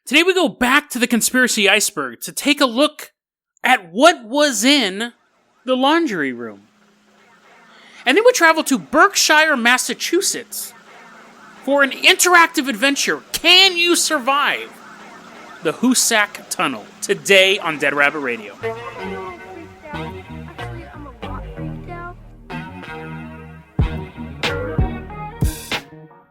Today we go back to the conspiracy iceberg to take a look at what was in the laundry room. And then we travel to Berkshire, Massachusetts for an interactive adventure. Can you survive the Hoosac Tunnel? Today on Dead Rabbit Radio.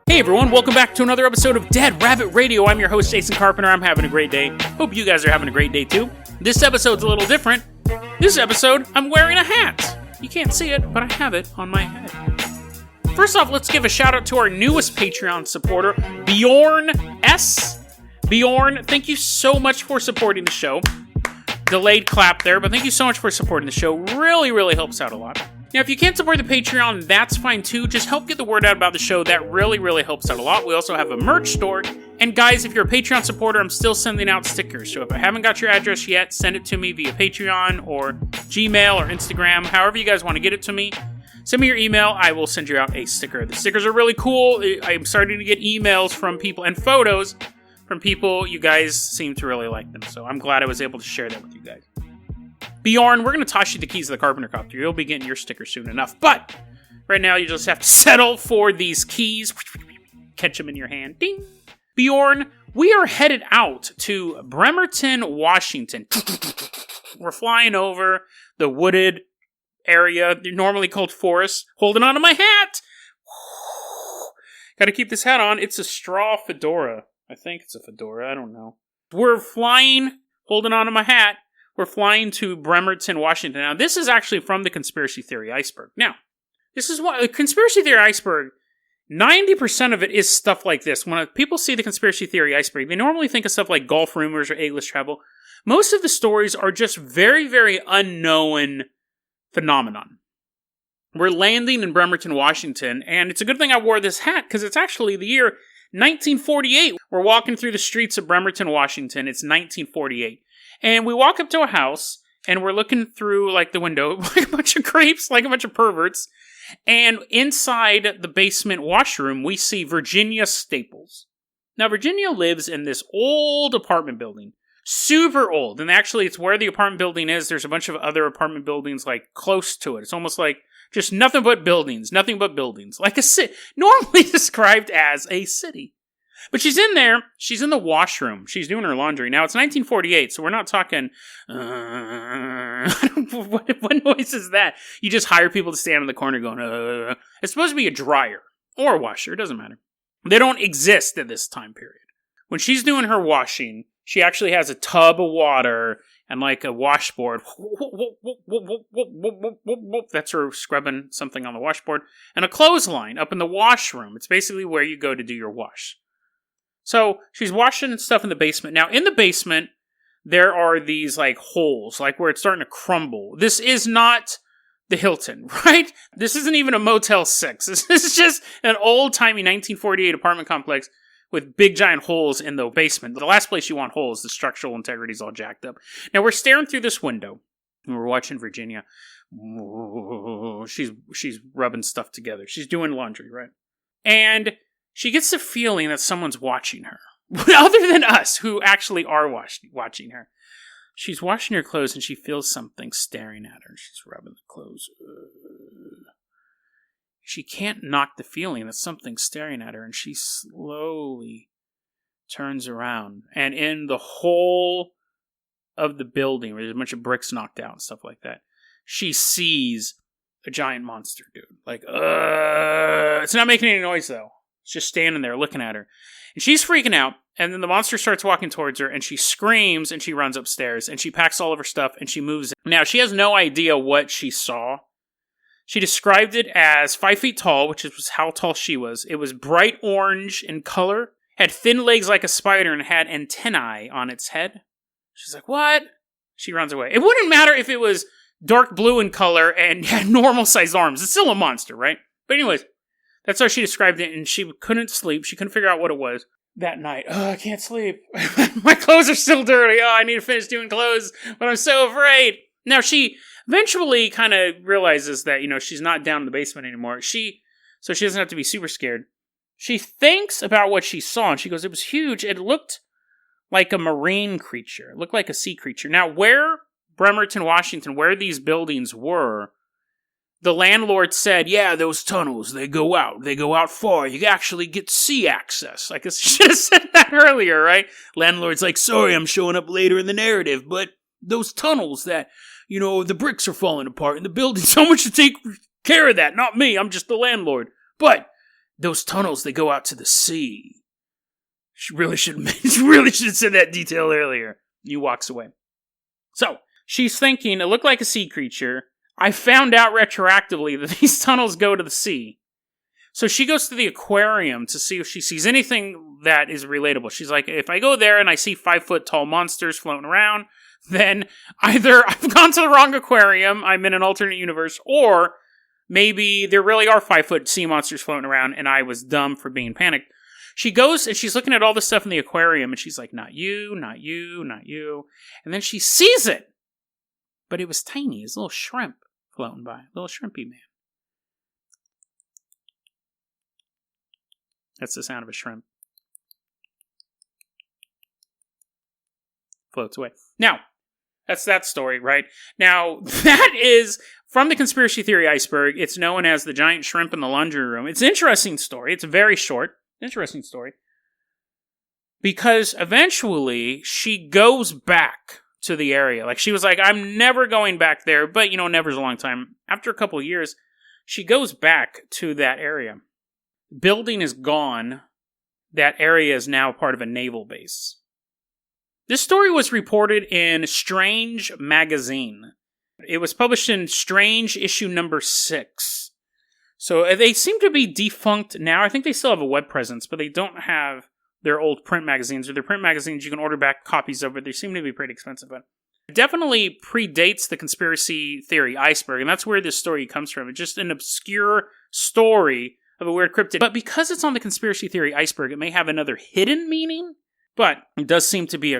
Hey everyone, welcome back to another episode of Dead Rabbit Radio. I'm your host, Jason Carpenter. I'm having a great day. Hope you guys are having a great day too. This episode's a little different. This episode, I'm wearing a hat. You can't see it, but I have it on my head. First off, let's give a shout out to our newest Patreon supporter, Bjorn S. Bjorn, thank you so much for supporting the show. Delayed clap there, but thank you so much for supporting the show. Really, really helps out a lot. Now, if you can't support the Patreon, that's fine too. Just help get the word out about the show. That really, really helps out a lot. We also have a merch store. And guys, if you're a Patreon supporter, I'm still sending out stickers. So if I haven't got your address yet, send it to me via Patreon or Gmail or Instagram. However you guys want to get it to me. Send me your email. I will send you out a sticker. The stickers are really cool. I'm starting to get emails from people and photos from people. You guys seem to really like them. So I'm glad I was able to share that with you guys. Bjorn, we're going to toss you the keys to the Carpenter Copter. You'll be getting your sticker soon enough. But right now, you just have to settle for these keys. Catch them in your hand. Ding. Bjorn, we are headed out to Bremerton, Washington. We're flying over the wooded area, normally called forest. Holding on to my hat. Got to keep this hat on. It's a straw fedora. I think it's a fedora. I don't know. We're flying, holding on to my hat. We're flying to Bremerton, Washington. Now, this is actually from the Conspiracy Theory Iceberg. Now, this is what the Conspiracy Theory Iceberg, 90% of it is stuff like this. When people see the Conspiracy Theory Iceberg, they normally think of stuff like golf rumors or eggless travel. Most of the stories are just very, very unknown phenomenon. We're landing in Bremerton, Washington, and it's a good thing I wore this hat because it's actually the year 1948. We're walking through the streets of Bremerton, Washington. It's 1948. And we walk up to a house, and we're looking through, like, the window, like a bunch of creeps, like a bunch of perverts. And inside the basement washroom, we see Virginia Staples. Now, Virginia lives in this old apartment building. Super old. And actually, it's where the apartment building is. There's a bunch of other apartment buildings, like, close to it. It's almost like just nothing but buildings. Nothing but buildings. Like a city. Normally described as a city. But she's in there. She's in the washroom. She's doing her laundry. Now, it's 1948, so we're not talking, what noise is that? You just hire people to stand in the corner going, It's supposed to be a dryer or a washer. It doesn't matter. They don't exist at this time period. When she's doing her washing, she actually has a tub of water and like a washboard. That's her scrubbing something on the washboard. And a clothesline up in the washroom. It's basically where you go to do your wash. So, she's washing stuff in the basement. Now, in the basement, there are these, like, holes, like, where it's starting to crumble. This is not the Hilton, right? This isn't even a Motel 6. This is just an old-timey 1948 apartment complex with big, giant holes in the basement. The last place you want holes, the structural integrity is all jacked up. Now, we're staring through this window, and we're watching Virginia. She's rubbing stuff together. She's doing laundry, right? And she gets the feeling that someone's watching her. Other than us, who actually are watching her. She's washing her clothes and she feels something staring at her. She's rubbing the clothes. She can't knock the feeling that something's staring at her. And she slowly turns around. And in the whole of the building, where there's a bunch of bricks knocked out and stuff like that, she sees a giant monster, dude. Like, it's not making any noise, though. It's just standing there looking at her. And she's freaking out. And then the monster starts walking towards her. And she screams and she runs upstairs. And she packs all of her stuff and she moves. Now, she has no idea what she saw. She described it as 5 feet tall, which was how tall she was. It was bright orange in color. Had thin legs like a spider and had antennae on its head. She's like, what? She runs away. It wouldn't matter if it was dark blue in color and had normal sized arms. It's still a monster, right? But anyways. That's how she described it, and she couldn't sleep. She couldn't figure out what it was that night. Oh, I can't sleep. My clothes are still dirty. Oh, I need to finish doing clothes, but I'm so afraid. Now, she eventually kind of realizes that, she's not down in the basement anymore. So she doesn't have to be super scared. She thinks about what she saw, and she goes, it was huge. It looked like a marine creature. It looked like a sea creature. Now, where Bremerton, Washington, where these buildings were, the landlord said, yeah, those tunnels, they go out far. You actually get sea access. I guess I should have said that earlier, right? Landlord's like, sorry, I'm showing up later in the narrative, but those tunnels that, the bricks are falling apart in the building, someone should take care of that. Not me, I'm just the landlord. But those tunnels, they go out to the sea. She really should have said that detail earlier. He walks away. So, she's thinking, it looked like a sea creature. I found out retroactively that these tunnels go to the sea. So she goes to the aquarium to see if she sees anything that is relatable. She's like, if I go there and I see 5-foot-tall monsters floating around, then either I've gone to the wrong aquarium, I'm in an alternate universe, or maybe there really are 5-foot sea monsters floating around and I was dumb for being panicked. She goes and she's looking at all this stuff in the aquarium and she's like, not you, not you, not you. And then she sees it. But it was tiny. It was a little shrimp floating by. A little shrimpy man. That's the sound of a shrimp. Floats away. Now, that's that story, right? Now, that is from the conspiracy theory iceberg. It's known as the giant shrimp in the laundry room. It's an interesting story. It's very short. Interesting story. Because eventually, she goes back to the area. Like, she was like, I'm never going back there. But, never's a long time. After a couple of years, she goes back to that area. Building is gone. That area is now part of a naval base. This story was reported in Strange magazine. It was published in Strange issue number 6. So they seem to be defunct now. I think they still have a web presence, but they don't have their old print magazines, or their print magazines you can order back copies of, but they seem to be pretty expensive. But it definitely predates the conspiracy theory iceberg, and that's where this story comes from. It's just an obscure story of a weird cryptid. But because it's on the conspiracy theory iceberg, it may have another hidden meaning, but it does seem to be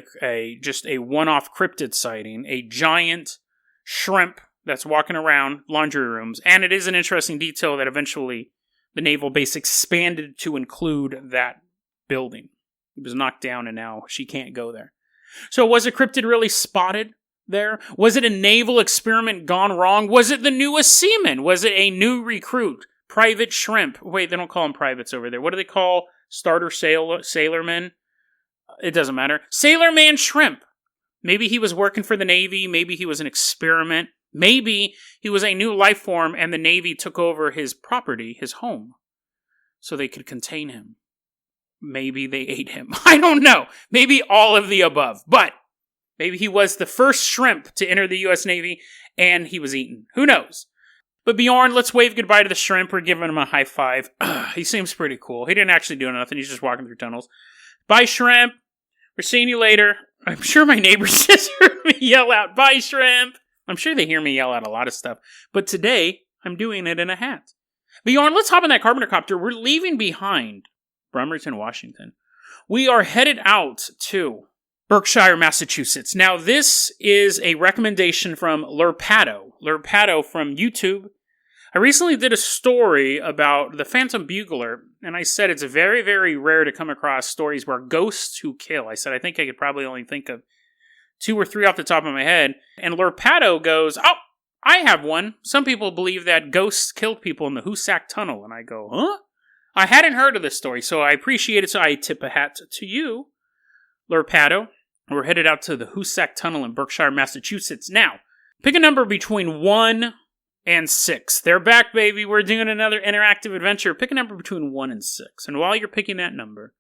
just a one-off cryptid sighting, a giant shrimp that's walking around laundry rooms. And it is an interesting detail that eventually the naval base expanded to include that building. It was knocked down and now she can't go there. So was a cryptid really spotted there? Was it a naval experiment gone wrong? Was it the newest seaman? Was it a new recruit? Private shrimp. Wait, they don't call them privates over there. What do they call starter sailormen? It doesn't matter. Sailorman shrimp. Maybe he was working for the Navy. Maybe he was an experiment. Maybe he was a new life form and the Navy took over his property, his home, so they could contain him. Maybe they ate him. I don't know. Maybe all of the above. But maybe he was the first shrimp to enter the U.S. Navy and he was eaten. Who knows? But Bjorn, let's wave goodbye to the shrimp. We're giving him a high five. He seems pretty cool. He didn't actually do nothing. He's just walking through tunnels. Bye, shrimp. We're seeing you later. I'm sure my neighbors just heard me yell out, bye, shrimp. I'm sure they hear me yell out a lot of stuff. But today, I'm doing it in a hat. Bjorn, let's hop in that carpenter copter. We're leaving behind Bremerton, Washington. We are headed out to Berkshire, Massachusetts. Now, this is a recommendation from Lerpato. Lerpato from YouTube. I recently did a story about the Phantom Bugler, and I said it's very, very rare to come across stories where ghosts who kill. I said I think I could probably only think of 2 or 3 off the top of my head. And Lerpato goes, oh, I have one. Some people believe that ghosts killed people in the Hoosac Tunnel. And I go, huh? I hadn't heard of this story, so I appreciate it. So I tip a hat to you, Lerpato. We're headed out to the Hoosac Tunnel in Berkshire, Massachusetts. Now, pick a number between 1 and 6. They're back, baby. We're doing another interactive adventure. Pick a number between 1 and 6. And while you're picking that number,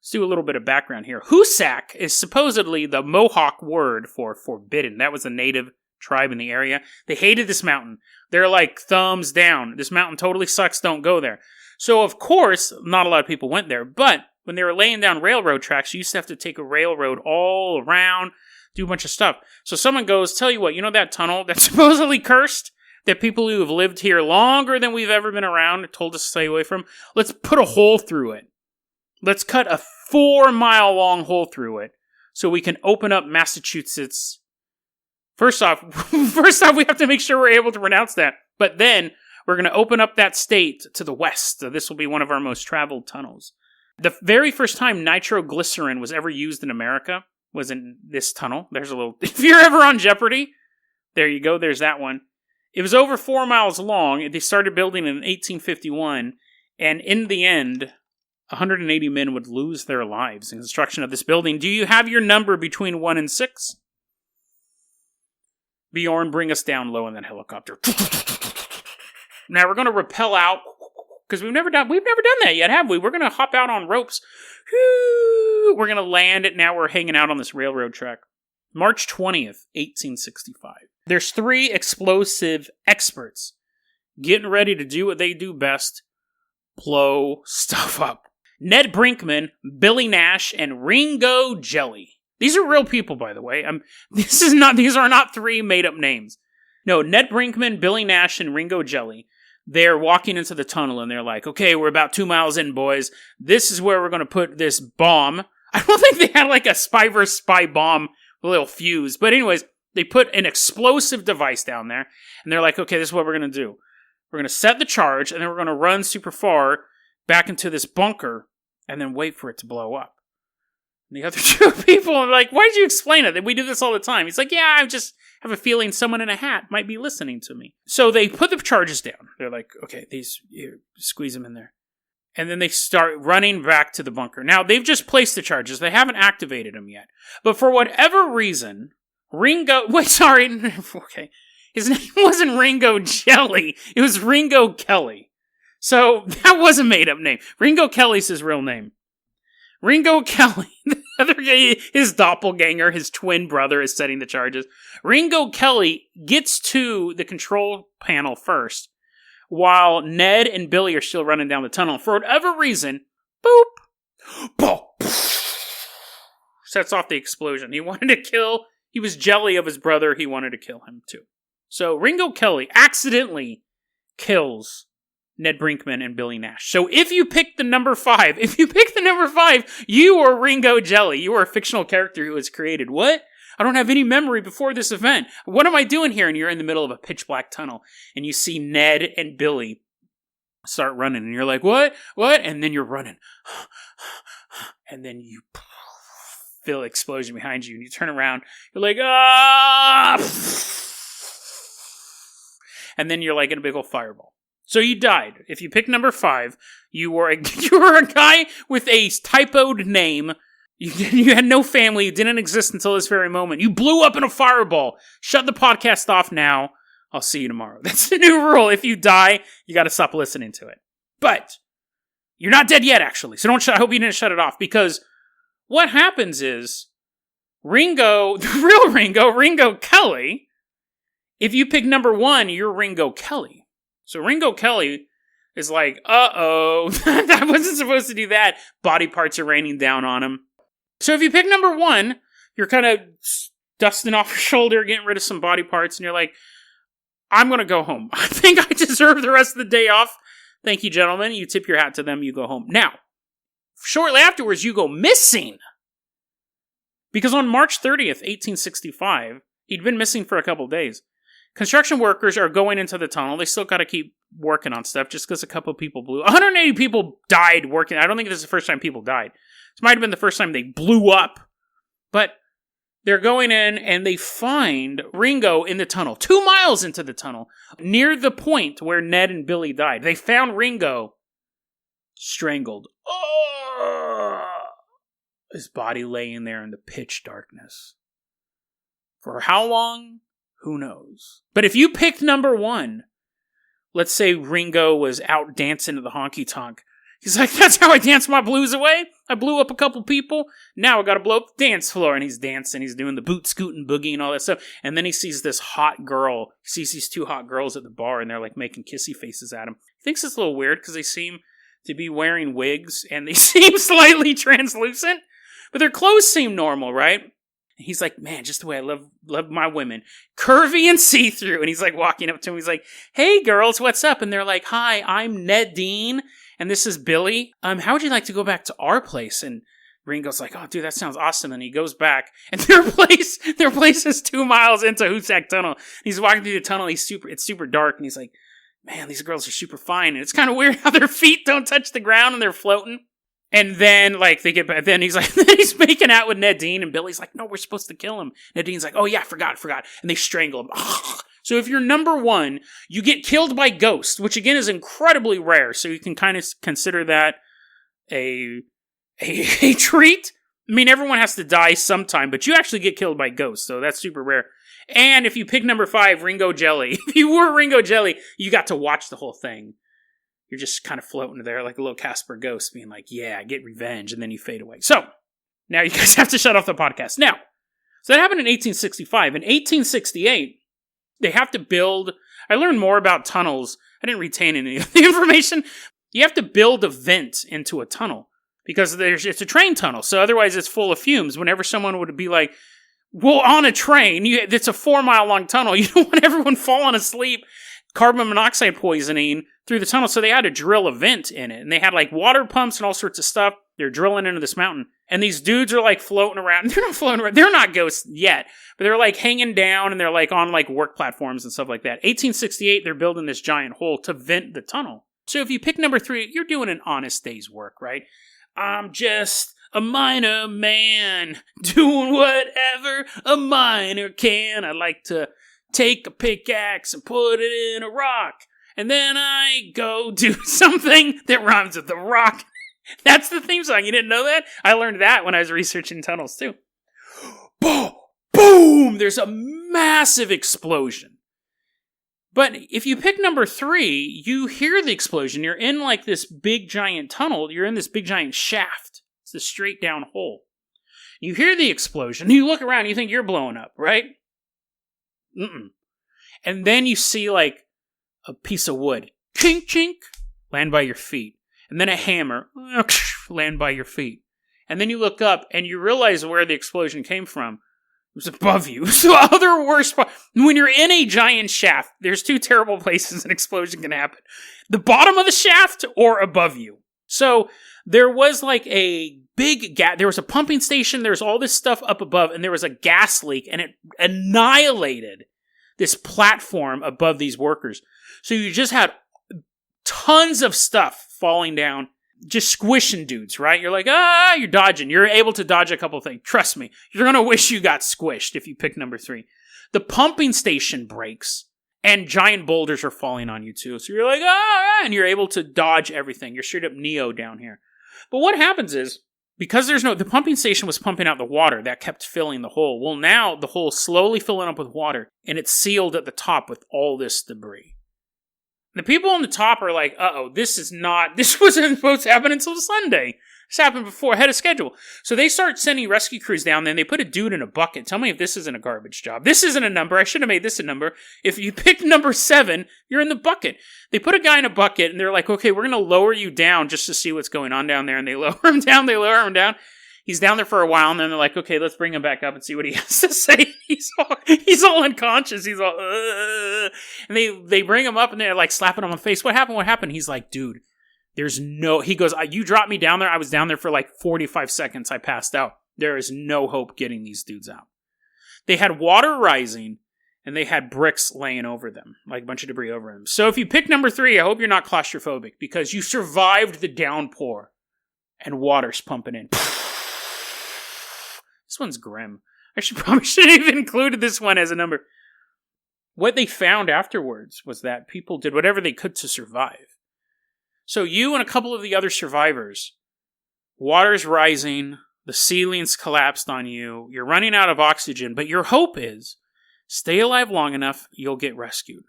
let's do a little bit of background here. Hoosac is supposedly the Mohawk word for forbidden. That was a native tribe in the area. They hated this mountain. They're like, thumbs down. This mountain totally sucks. Don't go there. So, of course, not a lot of people went there. But when they were laying down railroad tracks, you used to have to take a railroad all around, do a bunch of stuff. So someone goes, tell you what, you know that tunnel that's supposedly cursed? That people who have lived here longer than we've ever been around told us to stay away from? Let's put a hole through it. Let's cut a 4-mile-long hole through it so we can open up Massachusetts. First off, we have to make sure we're able to pronounce that. But then we're going to open up that state to the west. So this will be one of our most traveled tunnels. The very first time nitroglycerin was ever used in America was in this tunnel. There's a little... If you're ever on Jeopardy, there you go. There's that one. It was over 4 miles long. They started building in 1851. And in the end, 180 men would lose their lives in construction of this building. Do you have your number between 1 and 6? Bjorn, bring us down low in that helicopter. Now we're going to rappel out, because we've never done that yet, have we? We're going to hop out on ropes. We're going to land it. Now we're hanging out on this railroad track. March 20th, 1865. There's 3 explosive experts getting ready to do what they do best, blow stuff up. Ned Brinkman, Billy Nash, and Ringo Jelly. These are real people, by the way. These are not 3 made-up names. No, Ned Brinkman, Billy Nash, and Ringo Jelly. They're walking into the tunnel, and they're like, okay, we're about 2 miles in, boys. This is where we're going to put this bomb. I don't think they had like a spy versus spy bomb, a little fuse. But anyways, they put an explosive device down there, and they're like, okay, this is what we're going to do. We're going to set the charge, and then we're going to run super far back into this bunker, and then wait for it to blow up. And the other 2 people are like, why did you explain it? We do this all the time. He's like, yeah, I just have a feeling someone in a hat might be listening to me. So they put the charges down. They're like, okay, squeeze them in there. And then they start running back to the bunker. Now, they've just placed the charges. They haven't activated them yet. But for whatever reason, okay. His name wasn't Ringo Jelly. It was Ringo Kelly. So that was a made-up name. Ringo Kelly's his real name. Ringo Kelly, the other guy, his doppelganger, his twin brother, is setting the charges. Ringo Kelly gets to the control panel first, while Ned and Billy are still running down the tunnel. For whatever reason, boop, boop, sets off the explosion. He was jelly of his brother. He wanted to kill him too. So Ringo Kelly accidentally kills Ned Brinkman and Billy Nash. So if you pick the number 5, you are Ringo Jelly. You are a fictional character who was created. What? I don't have any memory before this event. What am I doing here? And you're in the middle of a pitch black tunnel, and you see Ned and Billy start running, and you're like, what? And then you're running. And then you feel an explosion behind you, and you turn around. You're like, ah! And then you're like in a big old fireball. So you died. If you pick number 5, you were a guy with a typoed name. You had no family. You didn't exist until this very moment. You blew up in a fireball. Shut the podcast off now. I'll see you tomorrow. That's the new rule. If you die, you got to stop listening to it. But you're not dead yet, actually. So I hope you didn't shut it off, because what happens is Ringo, the real Ringo Kelly. If you pick number 1, you're Ringo Kelly. So Ringo Kelly is like, uh-oh, I wasn't supposed to do that. Body parts are raining down on him. So if you pick number 1, you're kind of dusting off your shoulder, getting rid of some body parts, and you're like, I'm going to go home. I think I deserve the rest of the day off. Thank you, gentlemen. You tip your hat to them, you go home. Now, shortly afterwards, you go missing. Because on March 30th, 1865, he'd been missing for a couple days. Construction workers are going into the tunnel. They still got to keep working on stuff just because a couple of people 180 people died working. I don't think this is the first time people died. This might have been the first time they blew up. But they're going in and they find Ringo in the tunnel, 2 miles into the tunnel, near the point where Ned and Billy died. They found Ringo strangled. His body laying there in the pitch darkness. For how long? Who knows? But if you picked number 1, let's say Ringo was out dancing to the honky-tonk. He's like, that's how I dance my blues away. I blew up a couple people. Now I gotta blow up the dance floor. And he's dancing. He's doing the boot scooting boogie and all that stuff. And then he sees this hot girl. He sees these 2 hot girls at the bar, and they're like making kissy faces at him. He thinks it's a little weird because they seem to be wearing wigs and they seem slightly translucent. But their clothes seem normal, right? He's like, man, just the way I love my women. Curvy and see-through. And he's like walking up to him. He's like, hey, girls, what's up? And they're like, hi, I'm Ned Dean. And this is Billy. How would you like to go back to our place? And Ringo's like, oh, dude, that sounds awesome. And he goes back. And their place is 2 miles into Hoosac Tunnel. And he's walking through the tunnel. It's super dark. And he's like, man, these girls are super fine. And it's kind of weird how their feet don't touch the ground and they're floating. And then, like, then he's like, then he's making out with Nadine, and Billy's like, no, we're supposed to kill him. Nadine's like, oh yeah, forgot. And they strangle him. So if you're number 1, you get killed by ghosts, which again is incredibly rare. So you can kind of consider that a treat. I mean, everyone has to die sometime, but you actually get killed by ghosts, so that's super rare. And if you pick number 5, Ringo Jelly, if you were Ringo Jelly, you got to watch the whole thing. You're just kind of floating there like a little Casper ghost, being like, yeah, get revenge, and then you fade away. So, now you guys have to shut off the podcast. Now, so that happened in 1865. In 1868, they have to build... I learned more about tunnels. I didn't retain any of the information. You have to build a vent into a tunnel, because it's a train tunnel, so otherwise it's full of fumes. Whenever someone would be like, well, on a train, it's a 4-mile-long tunnel, you don't want everyone falling asleep, carbon monoxide poisoning through the tunnel, so they had to drill a vent in it, and they had like water pumps and all sorts of stuff. They're drilling into this mountain, and these dudes are like floating around. They're not floating around. They're not ghosts yet, but they're like hanging down, and they're like on like work platforms and stuff like that. 1868, they're building this giant hole to vent the tunnel. So if you pick number 3, you're doing an honest day's work, right? I'm just a miner man, doing whatever a miner can. I like to take a pickaxe and put it in a rock, and then I go do something that rhymes with the rock. That's the theme song. You didn't know that? I learned that when I was researching tunnels, too. Boom! Boom! There's a massive explosion. But if you pick number 3, you hear the explosion. You're in like this big giant tunnel. You're in this big giant shaft. It's a straight down hole. You hear the explosion. You look around. You think you're blowing up, right? Mm-mm. And then you see like a piece of wood. Chink, chink. Land by your feet. And then a hammer. Land by your feet. And then you look up and you realize where the explosion came from. It was above you. So other worse part, when you're in a giant shaft, there's 2 terrible places an explosion can happen. The bottom of the shaft or above you. So there was like a big gas, there was a pumping station, there was all this stuff up above, and there was a gas leak, and it annihilated this platform above these workers. So you just had tons of stuff falling down, just squishing dudes, right? You're like, you're dodging. You're able to dodge a couple things. Trust me, you're going to wish you got squished if you pick number 3. The pumping station breaks, and giant boulders are falling on you too. So you're like, and you're able to dodge everything. You're straight up Neo down here. But what happens is, because the pumping station was pumping out the water, that kept filling the hole. Well, now the hole's slowly filling up with water, and it's sealed at the top with all this debris. The people on the top are like, this wasn't supposed to happen until Sunday. This happened before, ahead of schedule. So they start sending rescue crews down there, and they put a dude in a bucket. Tell me if this isn't a garbage job. This isn't a number. I should have made this a number. If you pick number 7, you're in the bucket. They put a guy in a bucket, and they're like, okay, we're going to lower you down just to see what's going on down there. And they lower him down, He's down there for a while, and then they're like, okay, let's bring him back up and see what he has to say. He's all unconscious. He's all, And they bring him up, and they're like slapping him on the face. What happened? He's like, dude, he goes, you dropped me down there. I was down there for like 45 seconds. I passed out. There is no hope getting these dudes out. They had water rising, and they had bricks laying over them, like a bunch of debris over them. So if you pick number 3, I hope you're not claustrophobic, because you survived the downpour, and water's pumping in. This one's grim. I probably should have included this one as a number. What they found afterwards was that people did whatever they could to survive. So you and a couple of the other survivors, water's rising, the ceiling's collapsed on you, you're running out of oxygen, but your hope is, stay alive long enough, you'll get rescued.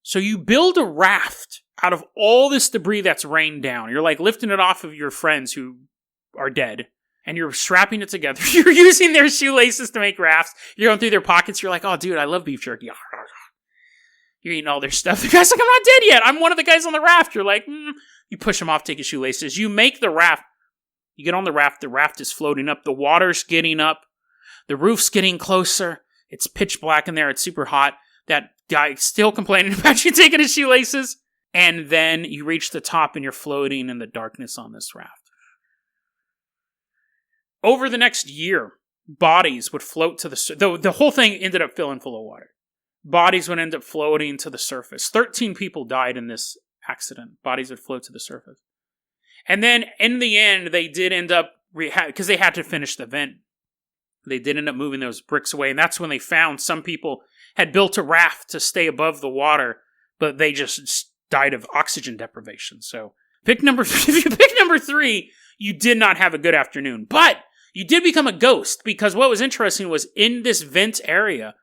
So you build a raft out of all this debris that's rained down. You're like lifting it off of your friends who are dead. And you're strapping it together. You're using their shoelaces to make rafts. You're going through their pockets. You're like, oh, dude, I love beef jerky. You're eating all their stuff. The guy's like, I'm not dead yet. I'm one of the guys on the raft. You're like, You push him off, take his shoelaces. You make the raft. You get on the raft. The raft is floating up. The water's getting up. The roof's getting closer. It's pitch black in there. It's super hot. That guy's still complaining about you taking his shoelaces. And then you reach the top and you're floating in the darkness on this raft. Over the next year, bodies would float to the whole thing ended up filling full of water. Bodies would end up floating to the surface. 13 people died in this accident. Bodies would float to the surface. And then in the end, they did end up, because they had to finish the vent, they did end up moving those bricks away. And that's when they found some people had built a raft to stay above the water, but they just died of oxygen deprivation. So if you pick number 3, you did not have a good afternoon. But you did become a ghost, because what was interesting was in this vent area,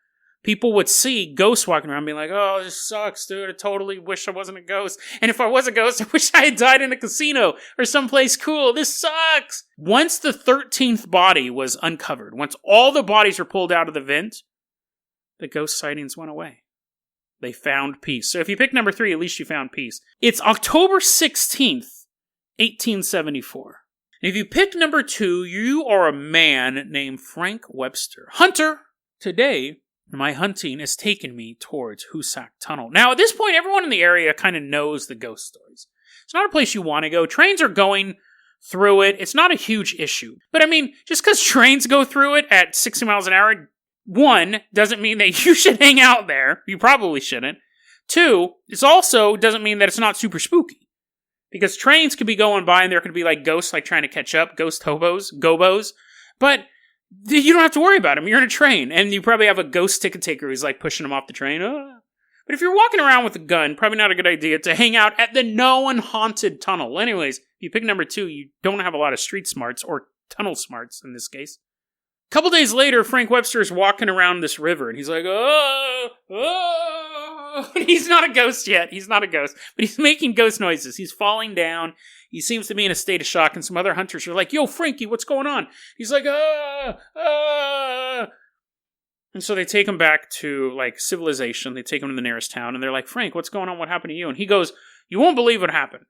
people would see ghosts walking around being like, oh, this sucks, dude. I totally wish I wasn't a ghost. And if I was a ghost, I wish I had died in a casino or someplace cool. This sucks. Once the 13th body was uncovered, once all the bodies were pulled out of the vent, the ghost sightings went away. They found peace. So if you pick number 3, at least you found peace. It's October 16th, 1874. If you pick number 2, you are a man named Frank Webster. Hunter, today, my hunting has taken me towards Hoosac Tunnel. Now, at this point, everyone in the area kind of knows the ghost stories. It's not a place you want to go. Trains are going through it. It's not a huge issue. But I mean, just because trains go through it at 60 miles an hour, 1, doesn't mean that you should hang out there. You probably shouldn't. 2, it also doesn't mean that it's not super spooky. Because trains could be going by and there could be like ghosts like trying to catch up, ghost hobos, gobos. But you don't have to worry about them. You're in a train, and you probably have a ghost ticket taker who's like pushing them off the train. But if you're walking around with a gun, probably not a good idea to hang out at the known haunted tunnel. Anyways, if you pick number 2, you don't have a lot of street smarts, or tunnel smarts in this case. A couple days later, Frank Webster is walking around this river, and he's like, oh. He's not a ghost yet. He's not a ghost, but he's making ghost noises. He's falling down. He seems to be in a state of shock, and some other hunters are like, yo, Frankie, what's going on? He's like, And so they take him back to, like, civilization. They take him to the nearest town, and they're like, Frank, what's going on? What happened to you? And he goes, you won't believe what happened.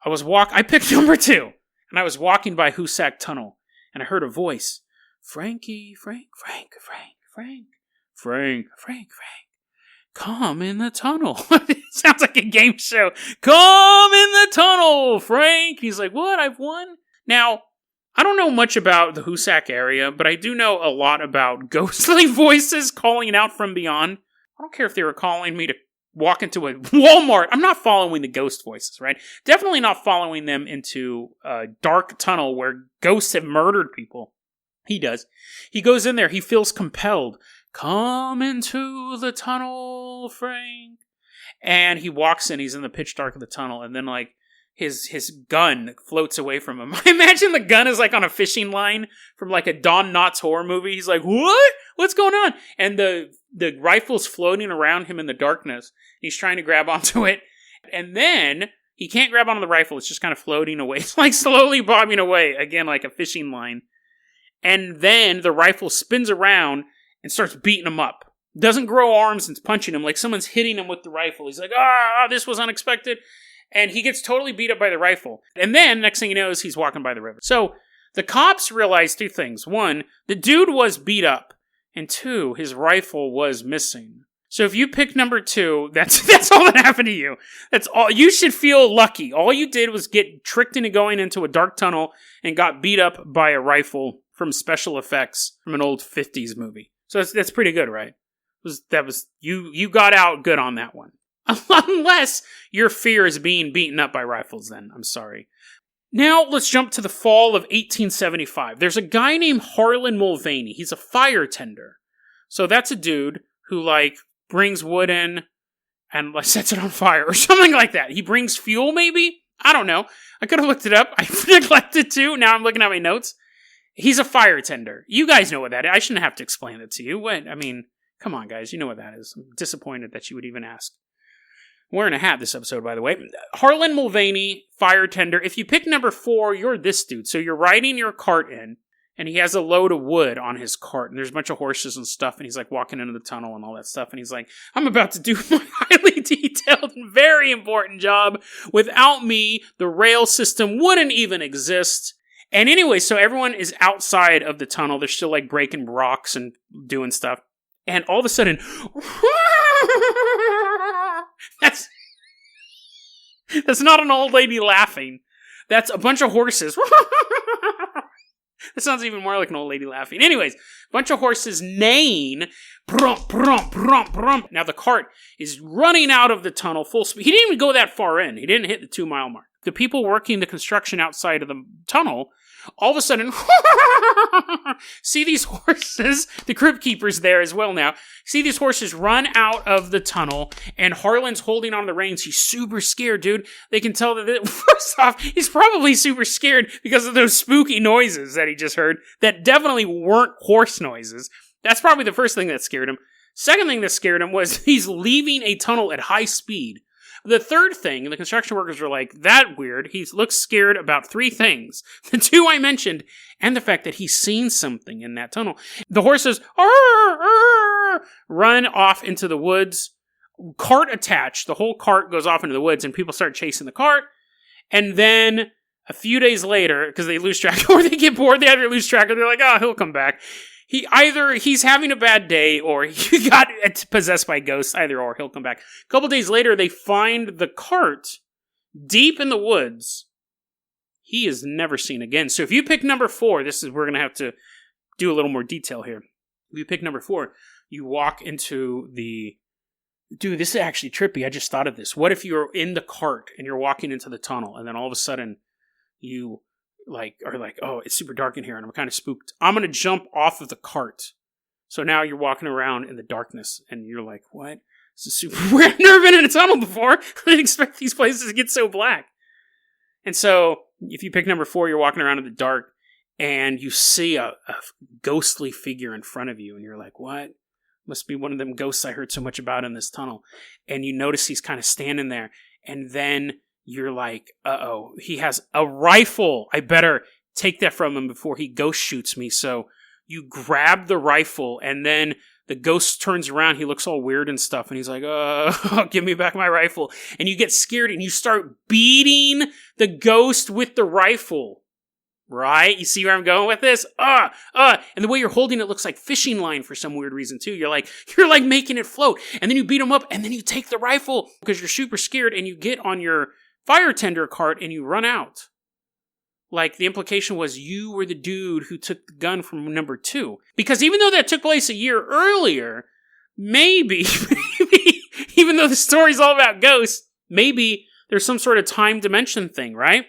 I picked number 2, and I was walking by Hoosac Tunnel, and I heard a voice. Frankie, Frank. Come in the tunnel. It sounds like a game show. Come in the tunnel, Frank. He's like, what? I've won? Now, I don't know much about the Hoosac area, but I do know a lot about ghostly voices calling out from beyond. I don't care if they were calling me to walk into a Walmart. I'm not following the ghost voices, right? Definitely not following them into a dark tunnel where ghosts have murdered people. He does. He goes in there. He feels compelled. Come into the tunnel, Frank. And he walks in. He's in the pitch dark of the tunnel. And then, like, his gun floats away from him. I imagine the gun is, like, on a fishing line from, like, a Don Knotts horror movie. He's like, what? What's going on? And the rifle's floating around him in the darkness. He's trying to grab onto it. And then he can't grab onto the rifle. It's just kind of floating away. It's, like, slowly bobbing away. Again, like a fishing line. And then the rifle spins around and starts beating him up. Doesn't grow arms and is punching him like someone's hitting him with the rifle. He's like, this was unexpected. And he gets totally beat up by the rifle. And then, next thing he knows, he's walking by the river. So, the cops realized 2 things. 1, the dude was beat up. And 2, his rifle was missing. So if you pick number 2, that's all that happened to you. That's all. You should feel lucky. All you did was get tricked into going into a dark tunnel and got beat up by a rifle from special effects from an old 50s movie. So that's pretty good, right? You got out good on that one. Unless your fear is being beaten up by rifles, then. I'm sorry. Now, let's jump to the fall of 1875. There's a guy named Harlan Mulvaney. He's a fire tender. So that's a dude who, like, brings wood in and like, sets it on fire or something like that. He brings fuel, maybe? I don't know. I could have looked it up. I neglected to. Now I'm looking at my notes. He's a fire tender. You guys know what that is. I shouldn't have to explain it to you. What? I mean, come on, guys. You know what that is. I'm disappointed that you would even ask. I'm wearing a hat this episode, by the way. Harlan Mulvaney, fire tender. If you pick number 4, you're this dude. So you're riding your cart in, and he has a load of wood on his cart, and there's a bunch of horses and stuff, and he's like walking into the tunnel and all that stuff, and he's like, I'm about to do my highly detailed and very important job. Without me, the rail system wouldn't even exist. And anyway, so everyone is outside of the tunnel. They're still like breaking rocks and doing stuff. And all of a sudden, that's not an old lady laughing. That's a bunch of horses. That sounds even more like an old lady laughing. Anyways, bunch of horses neighing. Brump, brump, brump, brump. Now the cart is running out of the tunnel full speed. He didn't even go that far in. He didn't hit the 2-mile mark. the people working the construction outside of the tunnel all of a sudden see these horses, the crypt keeper's there as well now, see these horses run out of the tunnel, and Harlan's holding on the reins. He's super scared, dude. They can tell that, first off, he's probably super scared because of those spooky noises that he just heard that definitely weren't horse noises. That's probably the first thing that scared him. Second thing that scared him was he's leaving a tunnel at high speed. The third thing, the construction workers were like, that weird. He looks scared about 3 things. The 2 I mentioned, and the fact that he's seen something in that tunnel. The horses run off into the woods. Cart attached. The whole cart goes off into the woods, and people start chasing the cart. And then a few days later, because they lose track, or they get bored, they either lose track, or they're like, oh, he'll come back. He's having a bad day, or he got possessed by ghosts, either or, he'll come back. A couple days later, they find the cart deep in the woods. He is never seen again. So if you pick number 4, we're going to have to do a little more detail here. If you pick number 4, you walk into the... Dude, this is actually trippy. I just thought of this. What if you're in the cart and you're walking into the tunnel, and then all of a sudden you... are like, oh, it's super dark in here and I'm kind of spooked. I'm going to jump off of the cart. So now you're walking around in the darkness and you're like, what? This is super weird. I've never been in a tunnel before. I didn't expect these places to get so black. And so if you pick number 4, you're walking around in the dark and you see a ghostly figure in front of you and you're like, what? Must be one of them ghosts I heard so much about in this tunnel. And you notice he's kind of standing there, and then you're like, uh-oh, he has a rifle. I better take that from him before he ghost shoots me. So you grab the rifle, and then the ghost turns around. He looks all weird and stuff, and he's like, give me back my rifle. And you get scared, and you start beating the ghost with the rifle. Right? You see where I'm going with this? And the way you're holding it looks like fishing line for some weird reason, too. You're like making it float. And then you beat him up, and then you take the rifle because you're super scared, and you get on your fire tender cart and you run out. Like, the implication was you were the dude who took the gun from number 2. Because even though that took place a year earlier, maybe, even though the story's all about ghosts, maybe there's some sort of time dimension thing, right?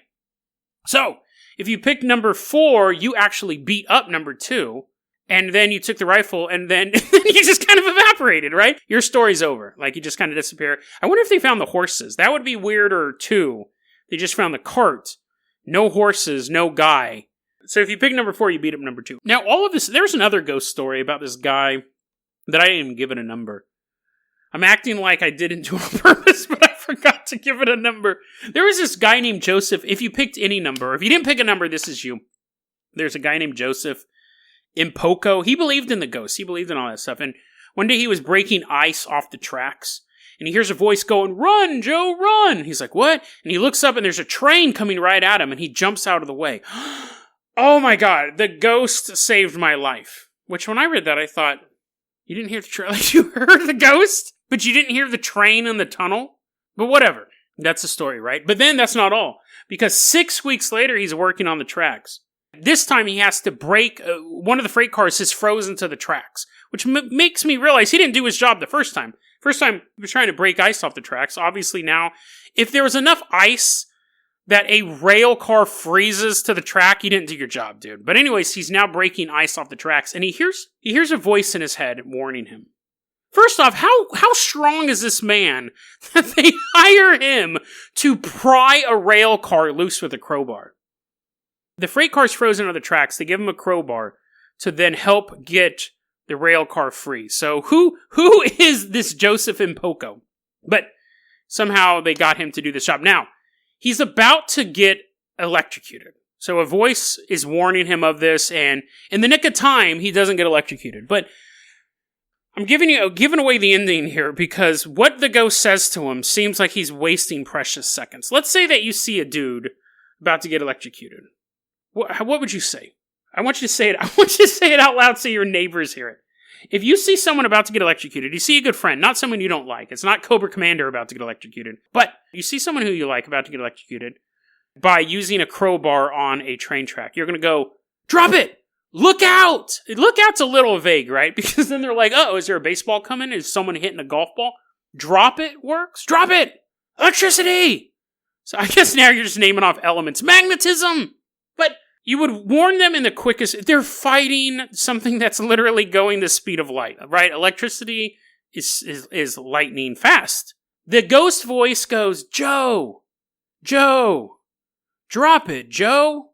So, if you pick number 4, you actually beat up number 2, and then you took the rifle, and then you just kind of evaporated, right? Your story's over. Like, you just kind of disappear. I wonder if they found the horses. That would be weirder, too. They just found the cart. No horses, no guy. So if you pick number 4, you beat up number 2. Now, all of this, there's another ghost story about this guy that I didn't even give it a number. I'm acting like I didn't do it on purpose, but I forgot to give it a number. There was this guy named Joseph. If you picked any number, if you didn't pick a number, this is you. There's a guy named Joseph Impoko. He believed in the ghosts. He believed in all that stuff. And one day he was breaking ice off the tracks. And he hears a voice going, "Run, Joe, run!" He's like, "What?" And he looks up and there's a train coming right at him. And he jumps out of the way. Oh my God, the ghost saved my life. Which when I read that, I thought, you didn't hear the train? Like, you heard the ghost, but you didn't hear the train in the tunnel? But whatever. That's the story, right? But then that's not all. Because 6 weeks later, he's working on the tracks. This time he has to break, one of the freight cars is frozen to the tracks, which makes me realize he didn't do his job the first time. First time he was trying to break ice off the tracks. Obviously now, if there was enough ice that a rail car freezes to the track, you didn't do your job, dude. But anyways, he's now breaking ice off the tracks, and he hears a voice in his head warning him. First off, how strong is this man that they hire him to pry a rail car loose with a crowbar? The freight car's frozen on the tracks. They give him a crowbar to then help get the rail car free. So who is this Joseph Impoko? But somehow they got him to do this job. Now, he's about to get electrocuted. So a voice is warning him of this, and in the nick of time, he doesn't get electrocuted. But I'm giving away the ending here because what the ghost says to him seems like he's wasting precious seconds. Let's say that you see a dude about to get electrocuted. What would you say? I want you to say it. I want you to say it out loud so your neighbors hear it. If you see someone about to get electrocuted, you see a good friend, not someone you don't like. It's not Cobra Commander about to get electrocuted. But you see someone who you like about to get electrocuted by using a crowbar on a train track. You're going to go, "Drop it! Look out!" Look out's a little vague, right? Because then they're like, "Oh, is there a baseball coming? Is someone hitting a golf ball?" Drop it works. Drop it! Electricity! So I guess now you're just naming off elements. Magnetism! But you would warn them in the quickest... They're fighting something that's literally going the speed of light, right? Electricity is lightning fast. The ghost voice goes, Joe, drop it, Joe.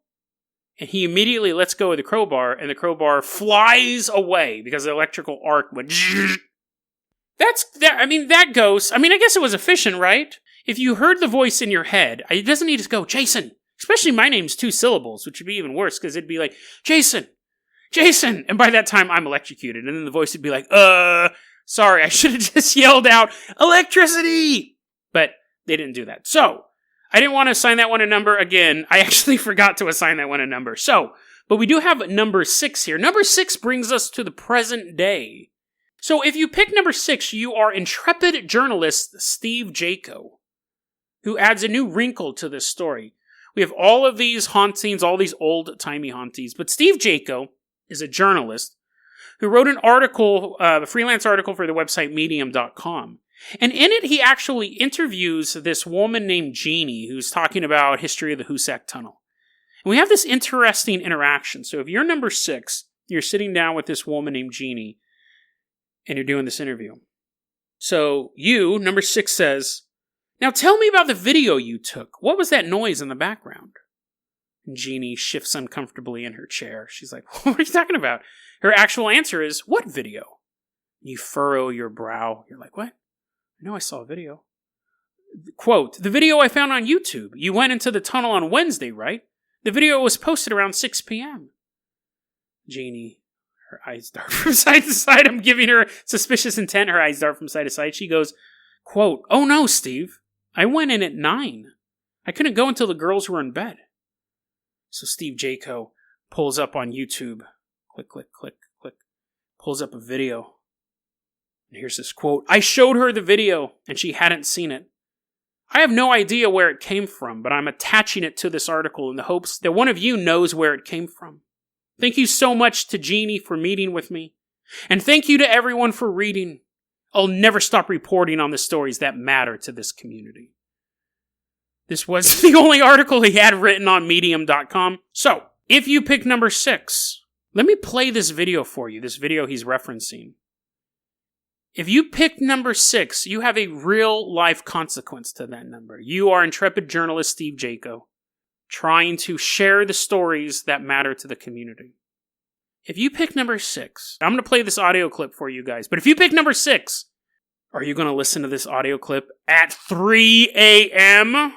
And he immediately lets go of the crowbar, and the crowbar flies away because the electrical arc went... That ghost... I guess it was efficient, right? If you heard the voice in your head, it doesn't need to go, Jason. Especially my name's 2 syllables, which would be even worse, because it'd be like, Jason. And by that time, I'm electrocuted. And then the voice would be like, sorry, I should have just yelled out, electricity! But they didn't do that. So, I didn't want to assign that one a number again. I actually forgot to assign that one a number. So, but we do have number 6 here. Number 6 brings us to the present day. So, if you pick number 6, you are intrepid journalist Steve Jaco, who adds a new wrinkle to this story. We have all of these hauntings, all these old-timey hauntings, but Steve Jaco is a journalist who wrote an article, a freelance article for the website medium.com. And in it, he actually interviews this woman named Jeannie, who's talking about history of the Hoosac Tunnel. And we have this interesting interaction. So if you're number 6, you're sitting down with this woman named Jeannie, and you're doing this interview. So you, number 6, says, now tell me about the video you took. What was that noise in the background? And Jeannie shifts uncomfortably in her chair. She's like, what are you talking about? Her actual answer is, what video? You furrow your brow. You're like, what? I know I saw a video. Quote, the video I found on YouTube. You went into the tunnel on Wednesday, right? The video was posted around 6 p.m. Jeannie, her eyes dart from side to side. I'm giving her suspicious intent. Her eyes dart from side to side. She goes, quote, oh no, Steve. I went in at 9. I couldn't go until the girls were in bed. So Steve Jaco pulls up on YouTube. Click, click, click, click. Pulls up a video. And here's this quote. I showed her the video, and she hadn't seen it. I have no idea where it came from, but I'm attaching it to this article in the hopes that one of you knows where it came from. Thank you so much to Jeannie for meeting with me. And thank you to everyone for reading. I'll never stop reporting on the stories that matter to this community. This was the only article he had written on medium.com. So, if you pick number 6, let me play this video for you, this video he's referencing. If you pick number 6, you have a real-life consequence to that number. You are intrepid journalist Steve Jaco, trying to share the stories that matter to the community. If you pick number 6, I'm going to play this audio clip for you guys, but if you pick number 6, are you going to listen to this audio clip at 3 a.m.?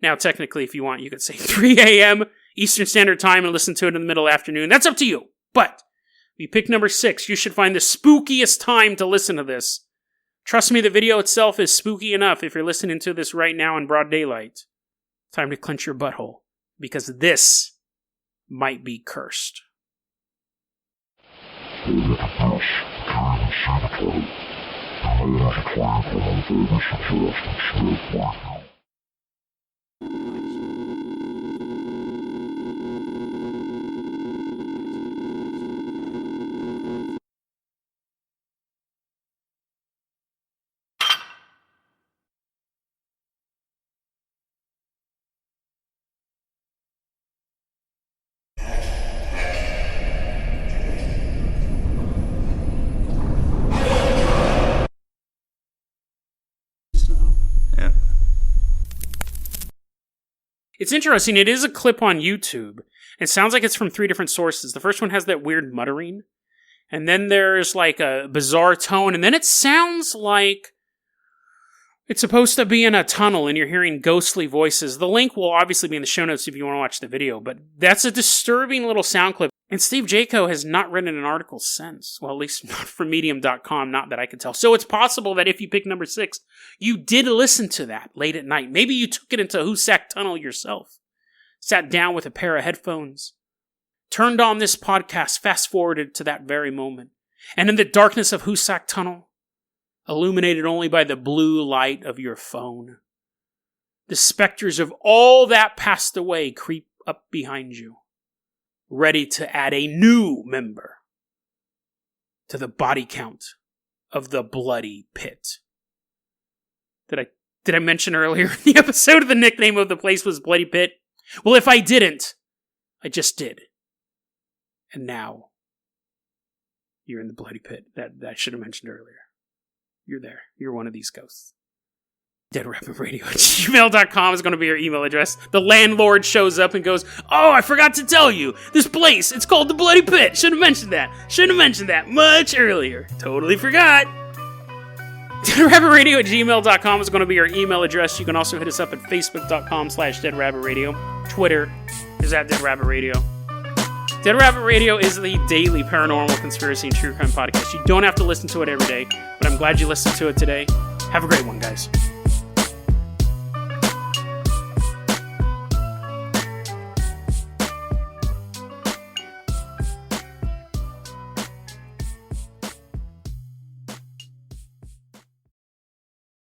Now, technically, if you want, you could say 3 a.m. Eastern Standard Time and listen to it in the middle of the afternoon. That's up to you. But if you pick number 6, you should find the spookiest time to listen to this. Trust me, the video itself is spooky enough if you're listening to this right now in broad daylight. Time to clench your butthole, because this might be cursed. It's interesting. It is a clip on YouTube. It sounds like it's from 3 different sources. The first one has that weird muttering. And then there's like a bizarre tone. And then it sounds like it's supposed to be in a tunnel and you're hearing ghostly voices. The link will obviously be in the show notes if you want to watch the video. But that's a disturbing little sound clip. And Steve Jaco has not written an article since. Well, at least not from medium.com, not that I could tell. So it's possible that if you pick number 6, you did listen to that late at night. Maybe you took it into Hoosac Tunnel yourself. Sat down with a pair of headphones. Turned on this podcast, fast-forwarded to that very moment. And in the darkness of Hoosac Tunnel, illuminated only by the blue light of your phone, the specters of all that passed away creep up behind you, ready to add a new member to the body count of the bloody pit. Did I Did I mention earlier in the episode the nickname of the place was Bloody Pit? Well, if I didn't, I just did. And now, you're in the Bloody Pit. That I should have mentioned earlier. You're there. You're one of these ghosts. DeadRabbitRadio@gmail.com is going to be your email address. The landlord shows up and goes, "Oh, I forgot to tell you. This place, it's called the Bloody Pit. Should have mentioned that much earlier. Totally forgot." DeadRabbitRadio@gmail.com is going to be your email address. You can also hit us up at Facebook.com/DeadRabbitRadio. Twitter is @DeadRabbitRadio. Dead Rabbit Radio is the daily paranormal conspiracy and true crime podcast. You don't have to listen to it every day, but I'm glad you listened to it today. Have a great one, guys.